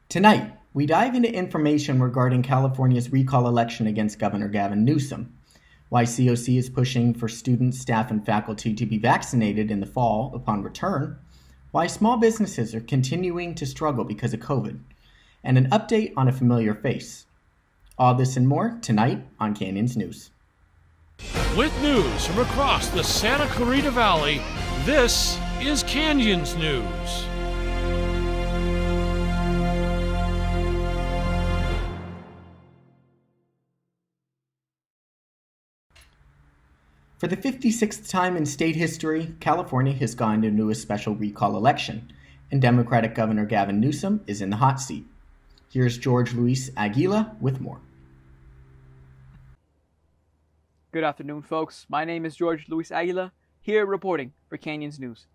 Tonight, we dive into information regarding California's recall election against Governor Gavin Newsom, why COC is pushing for students, staff, and faculty to be vaccinated in the fall upon return, why small businesses are continuing to struggle because of COVID, and an update on a familiar face. All this and more tonight on Canyons News. With news from across the Santa Clarita Valley, this is Canyons News. For the 56th time in state history, California has gone into a special recall election, and Democratic Governor Gavin Newsom is in the hot seat. Here's George Luis Aguila with more. Good afternoon, folks. My name is George Luis Aguila, here reporting for Canyons News.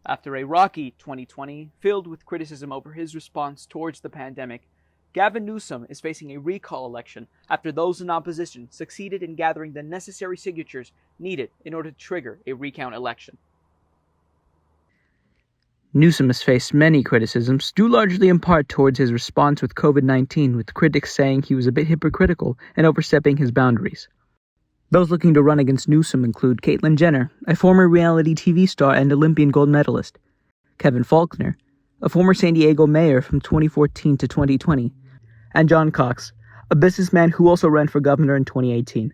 After a rocky 2020 filled with criticism over his response towards the pandemic, Gavin Newsom is facing a recall election after those in opposition succeeded in gathering the necessary signatures needed in order to trigger a recount election. Newsom has faced many criticisms, due largely in part towards his response with COVID-19, with critics saying he was a bit hypocritical and overstepping his boundaries. Those looking to run against Newsom include Caitlyn Jenner, a former reality TV star and Olympian gold medalist, Kevin Faulconer, a former San Diego mayor from 2014 to 2020, and John Cox, a businessman who also ran for governor in 2018.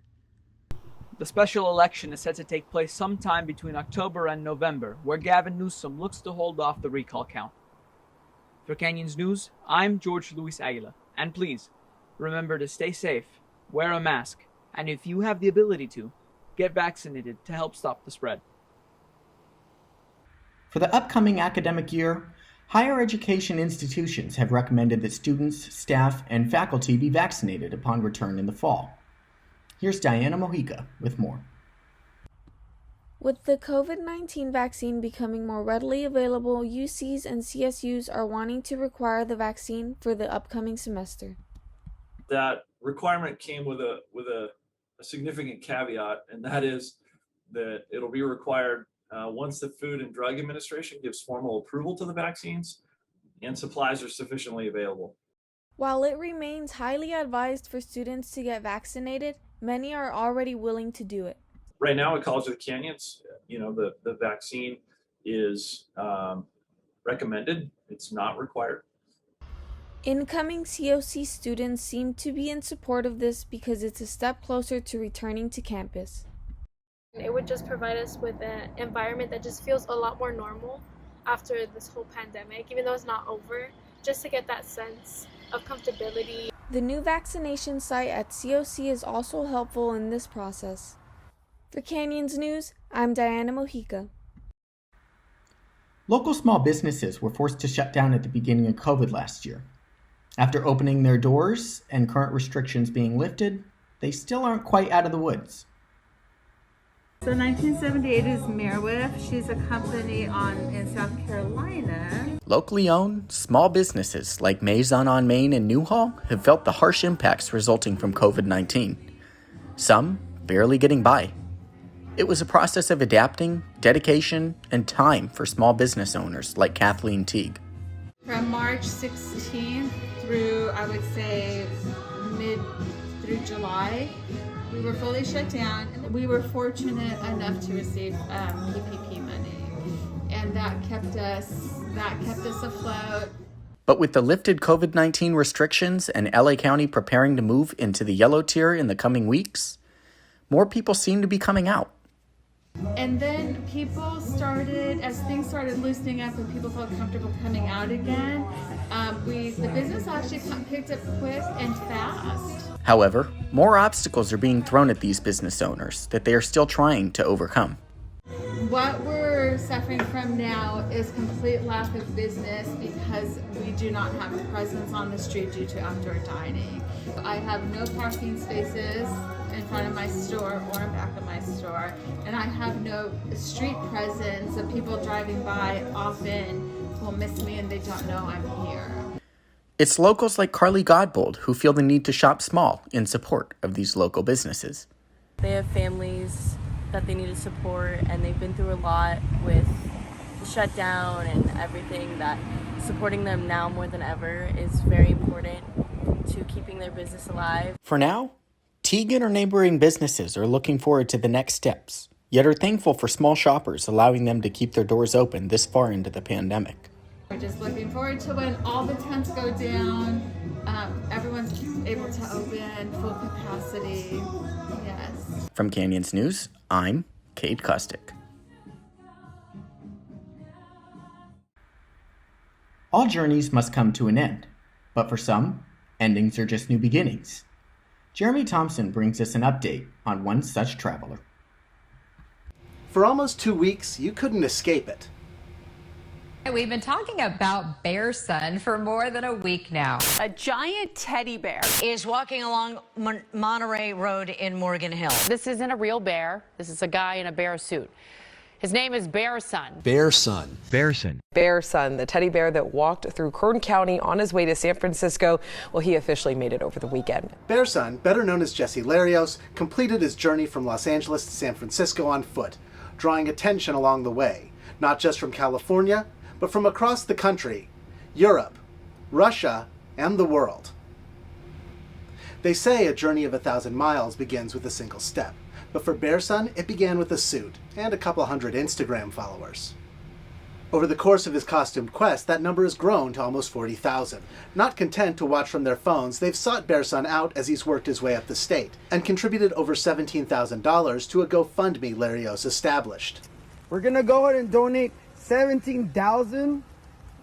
The special election is set to take place sometime between October and November, where Gavin Newsom looks to hold off the recall count. For Canyons News, I'm George Luis Aguila, and please, remember to stay safe, wear a mask, and if you have the ability to, get vaccinated to help stop the spread. For the upcoming academic year, higher education institutions have recommended that students, staff, and faculty be vaccinated upon return in the fall. Here's Diana Mojica with more. With the COVID-19 vaccine becoming more readily available, UCs and CSUs are wanting to require the vaccine for the upcoming semester. That requirement came with a significant caveat, and that is that it'll be required once the Food and Drug Administration gives formal approval to the vaccines and supplies are sufficiently available. While it remains highly advised for students to get vaccinated, many are already willing to do it. Right now at College of the Canyons, the vaccine is recommended. It's not required. Incoming COC students seem to be in support of this because it's a step closer to returning to campus. It would just provide us with an environment that just feels a lot more normal after this whole pandemic, even though it's not over, just to get that sense of comfortability. The new vaccination site at COC is also helpful in this process. For Canyons News, I'm Diana Mojica. Local small businesses were forced to shut down at the beginning of COVID last year. After opening their doors and current restrictions being lifted, they still aren't quite out of the woods. So 1978 is Merwiff. She's a company in South Carolina. Locally owned, small businesses like Maison on Main and Newhall have felt the harsh impacts resulting from COVID-19. Some barely getting by. It was a process of adapting, dedication, and time for small business owners like Kathleen Teague. From March 16th through, I would say, through July, we were fully shut down. We were fortunate enough to receive PPP money, and that kept us afloat. But with the lifted COVID-19 restrictions and LA County preparing to move into the yellow tier in the coming weeks, more people seem to be coming out. And then people started, as things started loosening up and people felt comfortable coming out again, the business actually picked up quick and fast. However, more obstacles are being thrown at these business owners that they are still trying to overcome. What we're suffering from now is complete lack of business because we do not have a presence on the street due to outdoor dining. I have no parking spaces in front of my store or in back of my store, and I have no street presence, so people driving by often will miss me and they don't know I'm here. It's locals like Carly Godbold who feel the need to shop small in support of these local businesses. They have families that they need to support, and they've been through a lot with shutdown and everything, that supporting them now more than ever is very important to keeping their business alive. For now, Teague and her neighboring businesses are looking forward to the next steps, yet are thankful for small shoppers allowing them to keep their doors open this far into the pandemic. We're just looking forward to when all the tents go down, everyone's able to open full capacity. Yes. From Canyons News, I'm Kate Kostick. All journeys must come to an end, but for some, endings are just new beginnings. Jeremy Thompson brings us an update on one such traveler. For almost 2 weeks, you couldn't escape it. We've been talking about Bear Son for more than a week now. A giant teddy bear is walking along Monterey Road in Morgan Hill. This isn't a real bear. This is a guy in a bear suit. His name is Bear Son. Bear Son. Bear Son. Bear Son, the teddy bear that walked through Kern County on his way to San Francisco. Well, he officially made it over the weekend. Bear Son, better known as Jesse Larios, completed his journey from Los Angeles to San Francisco on foot, drawing attention along the way, not just from California, but from across the country, Europe, Russia, and the world. They say a journey of 1,000 miles begins with a single step. But for Bear Son, it began with a suit and a couple hundred Instagram followers. Over the course of his costumed quest, that number has grown to almost 40,000. Not content to watch from their phones, they've sought Bear Son out as he's worked his way up the state and contributed over $17,000 to a GoFundMe Larios established. We're gonna go ahead and donate $17,000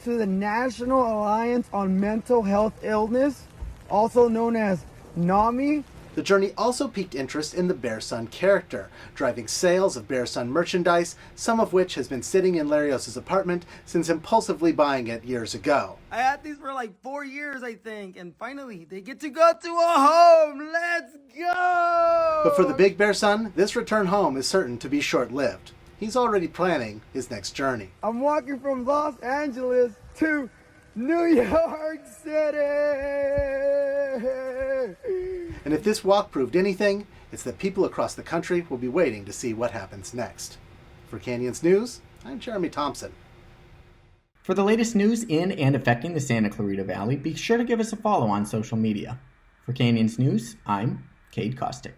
to the National Alliance on Mental Health Illness, also known as NAMI. The journey also piqued interest in the Bear Son character, driving sales of Bear Son merchandise, some of which has been sitting in Larios' apartment since impulsively buying it years ago. I had these for like 4 years, I think, and finally they get to go to a home. Let's go! But for the big Bear Son, this return home is certain to be short-lived. He's already planning his next journey. I'm walking from Los Angeles to New York City! And if this walk proved anything, it's that people across the country will be waiting to see what happens next. For Canyons News, I'm Jeremy Thompson. For the latest news in and affecting the Santa Clarita Valley, be sure to give us a follow on social media. For Canyons News, I'm Cade Kostick.